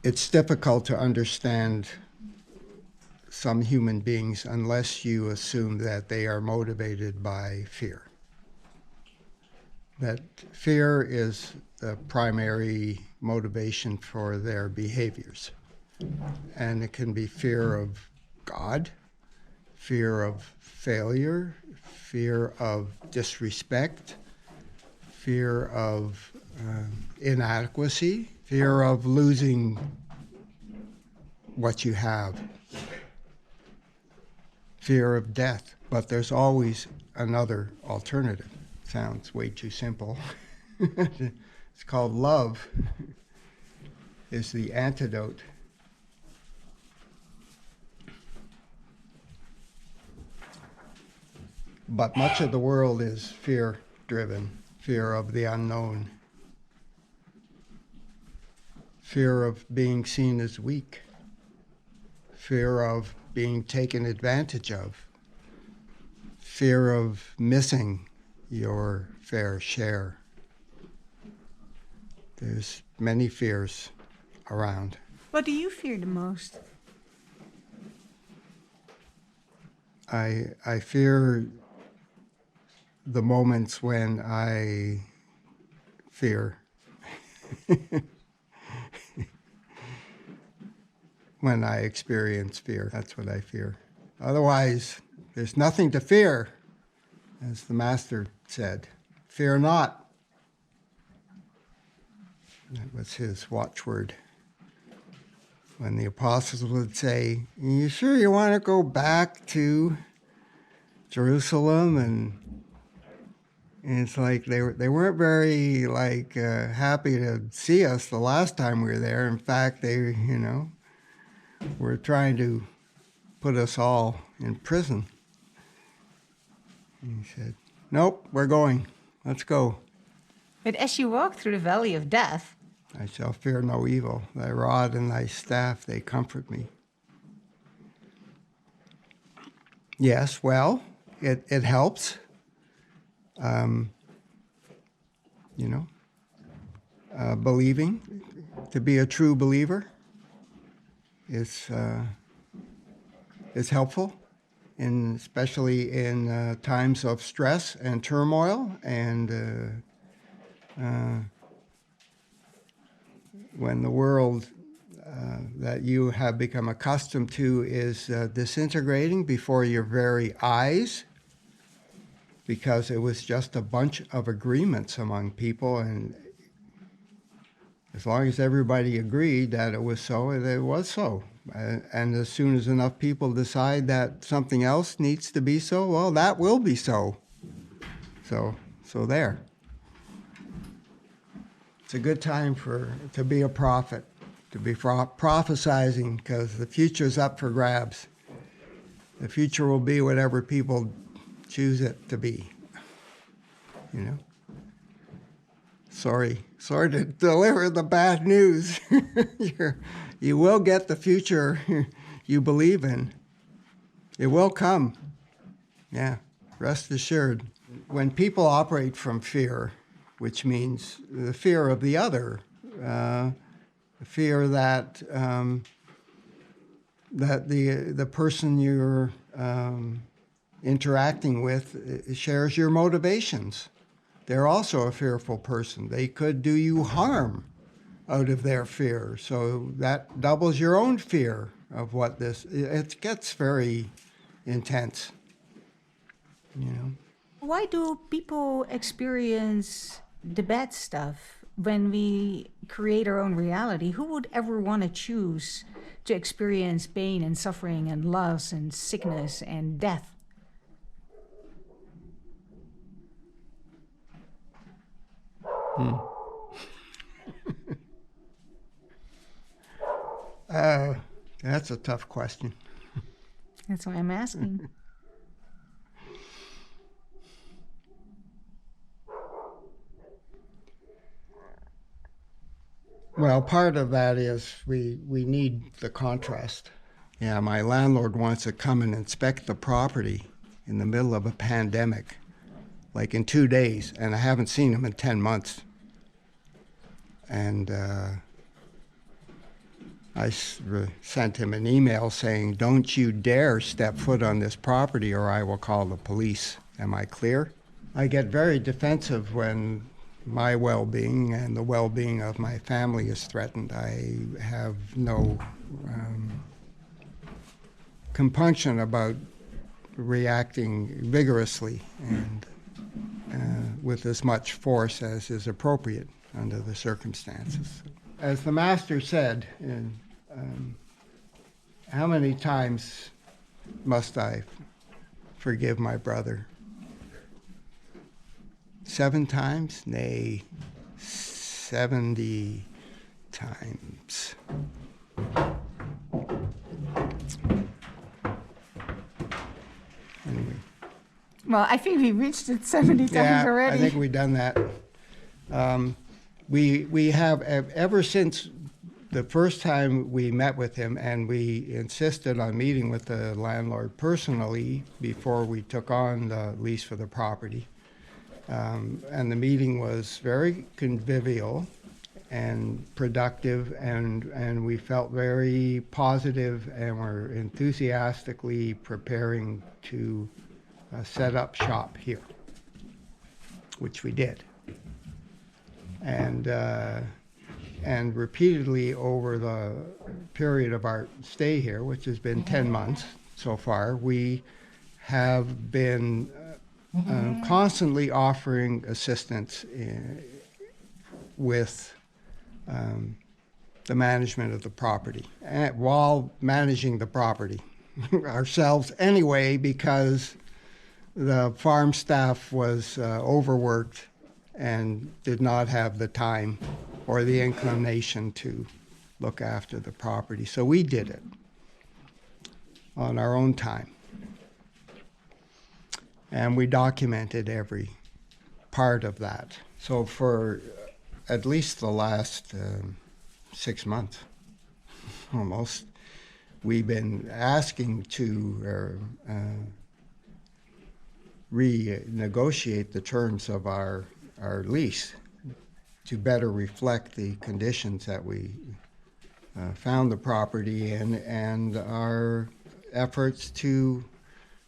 it's difficult to understand some human beings unless you assume that they are motivated by fear. That fear is the primary motivation for their behaviors. And it can be fear of God, fear of failure, fear of disrespect, fear of inadequacy, fear of losing what you have, fear of death. But there's always another alternative. Sounds way too simple. It's called love, is the antidote. But much of the world is fear-driven, fear of the unknown, fear of being seen as weak, fear of being taken advantage of, fear of missing your fair share. There's many fears around. What do you fear the most? I fear the moments when I fear. When I experience fear, that's what I fear. Otherwise, there's nothing to fear, as the Master said. Fear not. That was his watchword. When the apostles would say, "You sure you want to go back to Jerusalem?" And it's like they weren't very happy to see us the last time we were there. In fact, they were trying to put us all in prison. And he said, "Nope, we're going. Let's go. But as you walk through the valley of death, I shall fear no evil. Thy rod and thy staff, they comfort me." Yes, well, it helps. Believing, to be a true believer is helpful, especially in times of stress and turmoil, and when the world that you have become accustomed to is disintegrating before your very eyes, because it was just a bunch of agreements among people, and as long as everybody agreed that it was so, it was so. And as soon as enough people decide that something else needs to be so, well, that will be so. So there. It's a good time to be a prophet, to be prophesizing, because the future's up for grabs. The future will be whatever people choose it to be. Sorry to deliver the bad news. You will get the future you believe in. It will come. Yeah, rest assured. When people operate from fear, which means the fear of the other, the fear that the person you're interacting with shares your motivations. They're also a fearful person. They could do you harm out of their fear. So that doubles your own fear of what it gets very intense, why do people experience the bad stuff when we create our own reality? Who would ever want to choose to experience pain and suffering and loss and sickness and death? That's a tough question. That's why I'm asking. Well, part of that is we need the contrast. Yeah, my landlord wants to come and inspect the property in the middle of a pandemic, like in 2 days, and I haven't seen him in 10 months. And sent him an email saying, "Don't you dare step foot on this property or I will call the police." Am I clear? I get very defensive when my well-being and the well-being of my family is threatened. I have no compunction about reacting vigorously and with as much force as is appropriate under the circumstances. As the master said, how many times must I forgive my brother? 7 times? Nay, 70 times. Anyway. Well, I think we reached it 70 times already. I think we've done that. We have, ever since the first time we met with him, and we insisted on meeting with the landlord personally before we took on the lease for the property. And the meeting was very convivial and productive, and we felt very positive and were enthusiastically preparing to set up shop here, which we did. And repeatedly over the period of our stay here, which has been 10 months so far, we have been constantly offering assistance with the management of the property, while managing the property ourselves anyway, because the farm staff was overworked and did not have the time or the inclination to look after the property. So we did it on our own time. And we documented every part of that. So for at least the last 6 months, almost, we've been asking to renegotiate the terms of our lease to better reflect the conditions that we found the property in, and our efforts to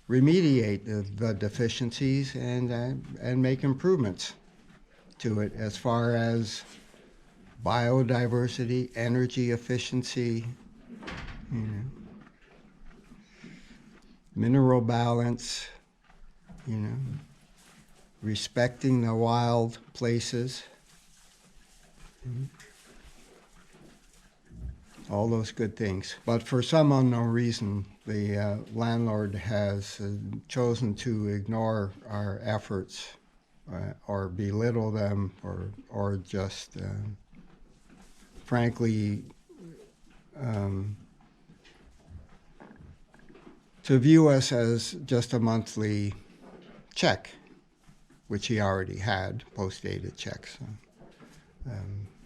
remediate the deficiencies and make improvements to it as far as biodiversity, energy efficiency, mineral balance, respecting the wild places, all those good things. But for some unknown reason, the landlord has chosen to ignore our efforts or belittle them or just frankly to view us as just a monthly check, which he already had, post-dated checks.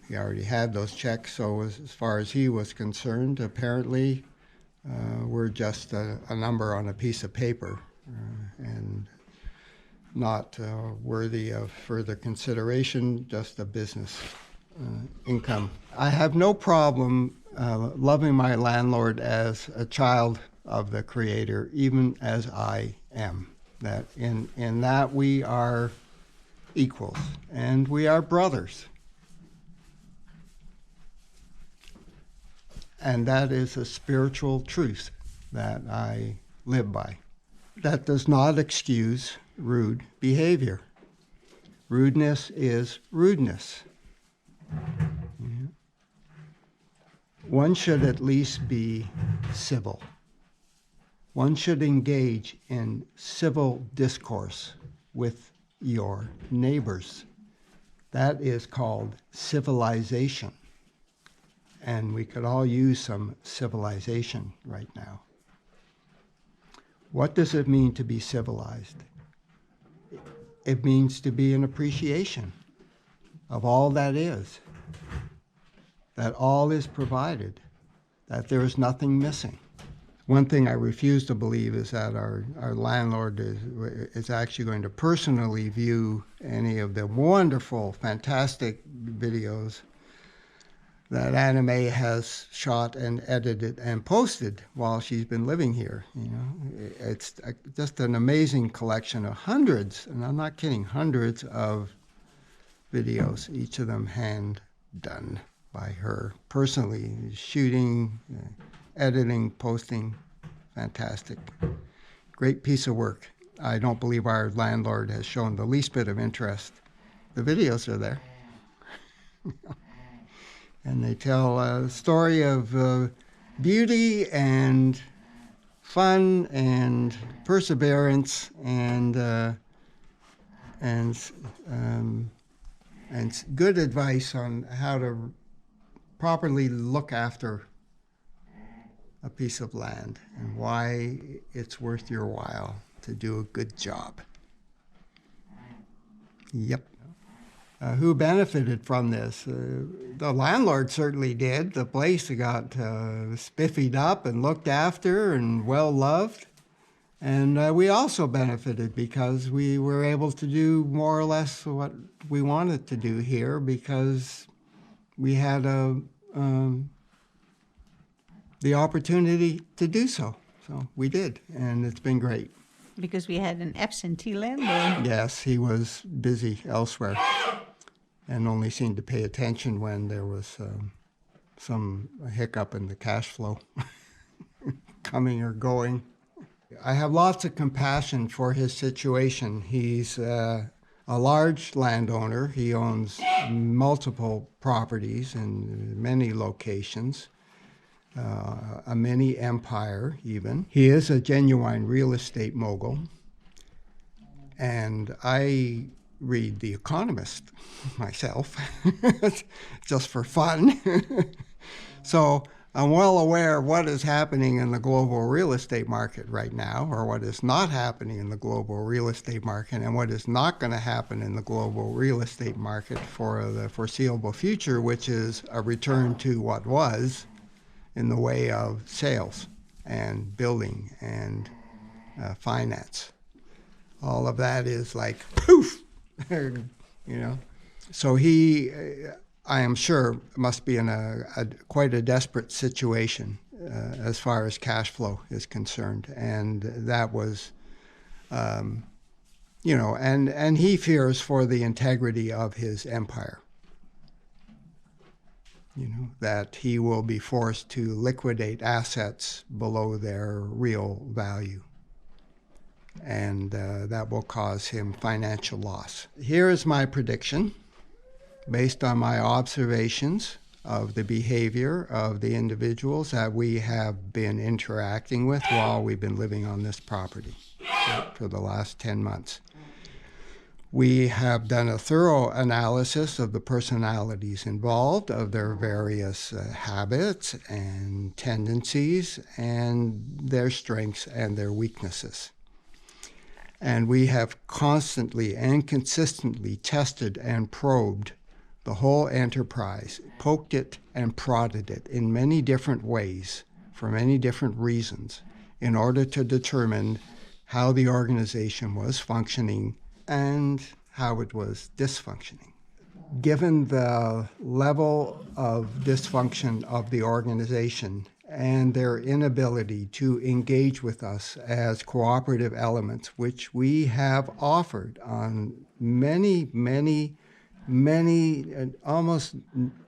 He already had those checks, so as far as he was concerned, apparently we're just a number on a piece of paper and not worthy of further consideration, just a business income. I have no problem loving my landlord as a child of the Creator, even as I am. That in that we are equals and we are brothers. And that is a spiritual truth that I live by. That does not excuse rude behavior. Rudeness is rudeness. One should at least be civil. One should engage in civil discourse with your neighbors. That is called civilization. And we could all use some civilization right now. What does it mean to be civilized? It means to be an appreciation of all that is, that all is provided, that there is nothing missing. One thing I refuse to believe is that our landlord is actually going to personally view any of the wonderful, fantastic videos that anime has shot and edited and posted while she's been living here. It's just an amazing collection of hundreds, and I'm not kidding, hundreds of videos, each of them hand done by her personally, shooting, editing, posting. Fantastic. Great piece of work. I don't believe our landlord has shown the least bit of interest. The videos are there. And they tell a story of beauty and fun and perseverance and good advice on how to properly look after a piece of land and why it's worth your while to do a good job. Yep. Who benefited from this? The landlord certainly did. The place got spiffied up and looked after and well loved. And we also benefited because we were able to do more or less what we wanted to do here because we had the opportunity to do so. So we did, and it's been great. Because we had an absentee landlord. Yes, he was busy elsewhere and only seemed to pay attention when there was some hiccup in the cash flow coming or going. I have lots of compassion for his situation. He's a large landowner. He owns multiple properties in many locations, a mini empire even. He is a genuine real estate mogul. And I read The Economist myself, just for fun. So I'm well aware of what is happening in the global real estate market right now, or what is not happening in the global real estate market, and what is not going to happen in the global real estate market for the foreseeable future, which is a return to what was in the way of sales and building and finance. All of that is like poof, So he, I am sure, must be in quite a desperate situation as far as cash flow is concerned. And that was, and he fears for the integrity of his empire. That he will be forced to liquidate assets below their real value. And that will cause him financial loss. Here is my prediction, based on my observations of the behavior of the individuals that we have been interacting with while we've been living on this property for the last 10 months. We have done a thorough analysis of the personalities involved, of their various habits and tendencies, and their strengths and their weaknesses. And we have constantly and consistently tested and probed the whole enterprise, poked it and prodded it in many different ways for many different reasons in order to determine how the organization was functioning and how it was dysfunctioning. Given the level of dysfunction of the organization and their inability to engage with us as cooperative elements, which we have offered on many, almost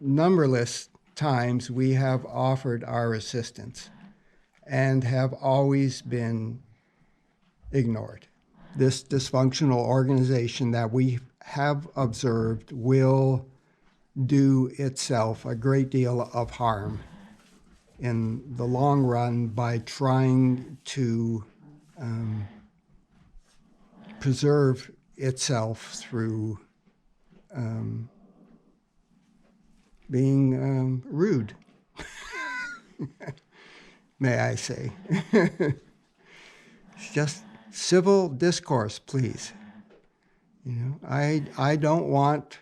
numberless times, we have offered our assistance and have always been ignored. This dysfunctional organization that we have observed will do itself a great deal of harm in the long run by trying to preserve itself through being rude, may I say. It's just civil discourse, please. I don't want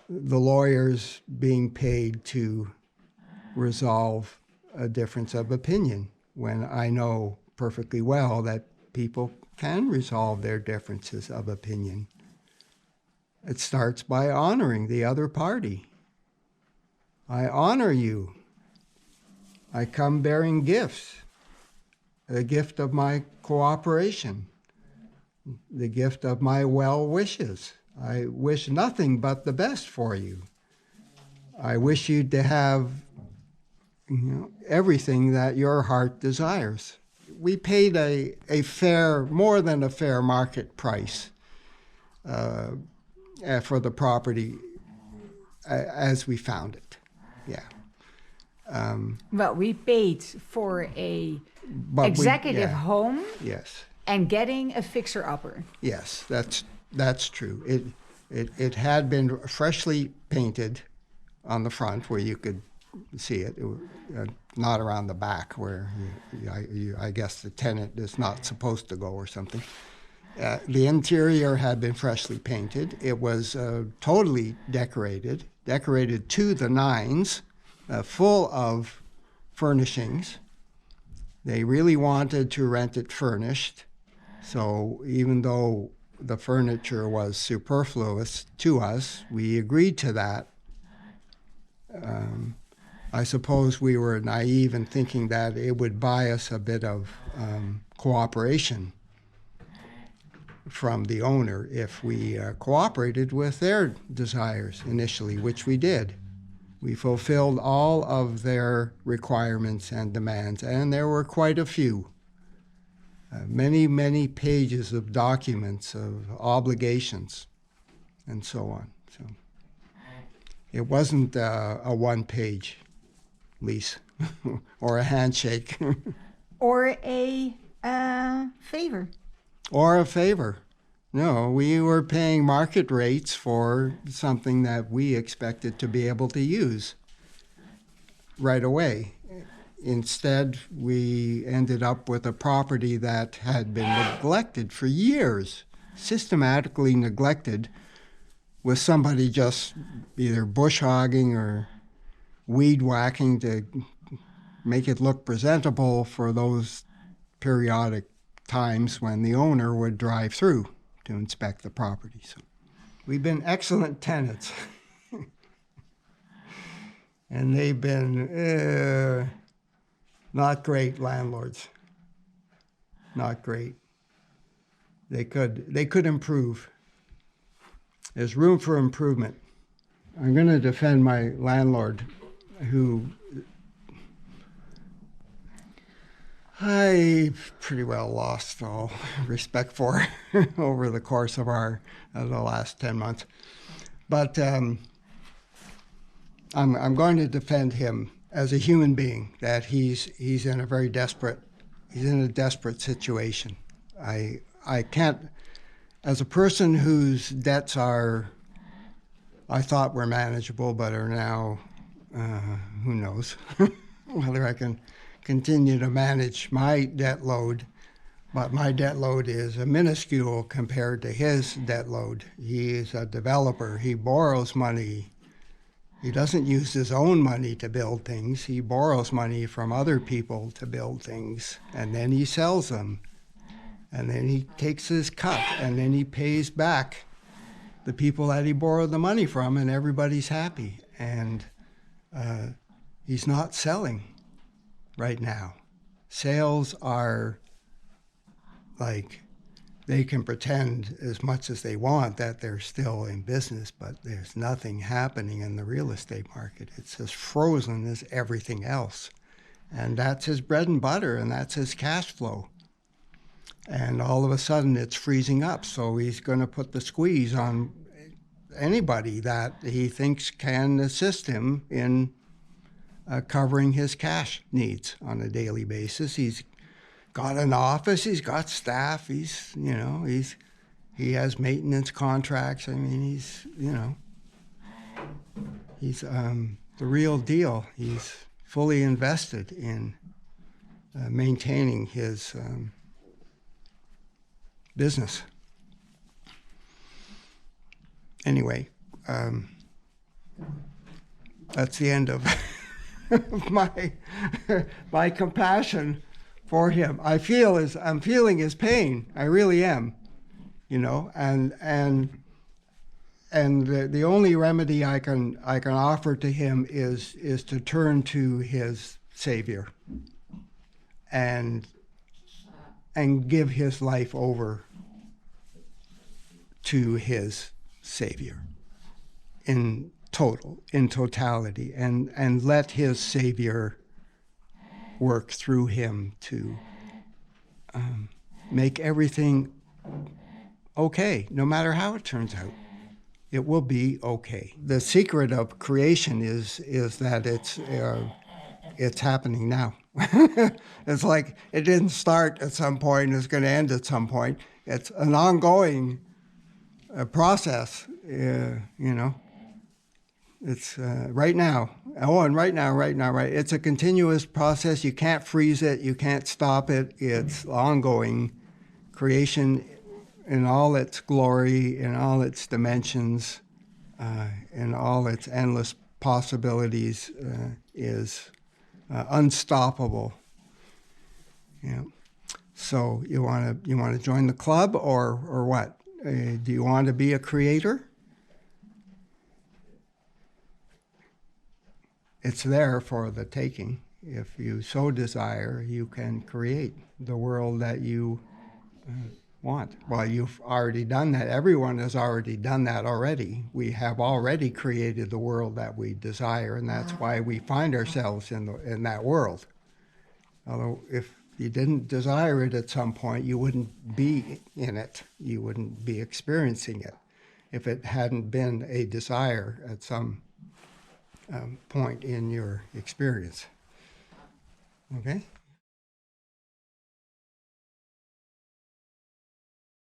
the lawyers being paid to resolve a difference of opinion when I know perfectly well that people can resolve their differences of opinion. It starts by honoring the other party. I honor you. I come bearing gifts, the gift of my cooperation, the gift of my well wishes. I wish nothing but the best for you. I wish you to have, everything that your heart desires. We paid a fair, more than a fair market price for the property as we found it. Yeah. Well, we paid for a But executive home Yes. and getting a fixer-upper. Yes, that's true. It had been freshly painted on the front where you could see it. Not around the back where I guess the tenant is not supposed to go or something. The interior had been freshly painted. It was totally decorated to the nines, full of furnishings. They really wanted to rent it furnished. So even though the furniture was superfluous to us, we agreed to that. I suppose we were naive in thinking that it would buy us a bit of cooperation from the owner if we cooperated with their desires initially, which we did. We fulfilled all of their requirements and demands, and there were quite a few. Many, many pages of documents, of obligations, and so on. So it wasn't a one-page lease or a handshake. Or a favor. Or a favor. No, we were paying market rates for something that we expected to be able to use right away. Instead, we ended up with a property that had been neglected for years, systematically neglected, with somebody just either bush hogging or weed whacking to make it look presentable for those periodic times when the owner would drive through to inspect the property. So we've been excellent tenants. And they've been not great landlords. Not great. They could improve. There's room for improvement. I'm going to defend my landlord, who I pretty well lost all respect for over the course of the last 10 months. But I'm going to defend him as a human being, that he's in a desperate situation. I can't, as a person whose debts I thought were manageable, but are now, who knows whether I can continue to manage my debt load. But my debt load is minuscule compared to his debt load. He is a developer. He borrows money. He doesn't use his own money to build things. He borrows money from other people to build things, and then he sells them. And then he takes his cut, and then he pays back the people that he borrowed the money from, and everybody's happy. And he's not selling right now. Sales are like, they can pretend as much as they want that they're still in business, but there's nothing happening in the real estate market. It's as frozen as everything else. And that's his bread and butter, and that's his cash flow. And all of a sudden it's freezing up, so he's going to put the squeeze on anybody that he thinks can assist him in covering his cash needs on a daily basis. He's got an office, he's got staff, he has maintenance contracts. I mean, he's the real deal. He's fully invested in maintaining his business. Anyway, that's the end of my compassion for him. I'm feeling his pain. I really am, and and the only remedy I can offer to him is to turn to his Savior and give his life over to his Savior in totality, and let his Savior work through him to make everything okay, no matter how it turns out. It will be okay. The secret of creation is that it's happening now. It's like it didn't start at some point, it's going to end at some point. It's an ongoing process, you know. It's right now. Oh, and right now. It's a continuous process. You can't freeze it. You can't stop it. It's ongoing. Creation in all its glory, in all its dimensions, in all its endless possibilities, is unstoppable. Yeah. So you want to join the club, or what? Do you want to be a creator? It's there for the taking. If you so desire, you can create the world that you want. Well, you've already done that. Everyone has already done that already. We have already created the world that we desire, and that's why we find ourselves in that world. Although if you didn't desire it at some point, you wouldn't be in it. You wouldn't be experiencing it if it hadn't been a desire at some point in your experience. Okay?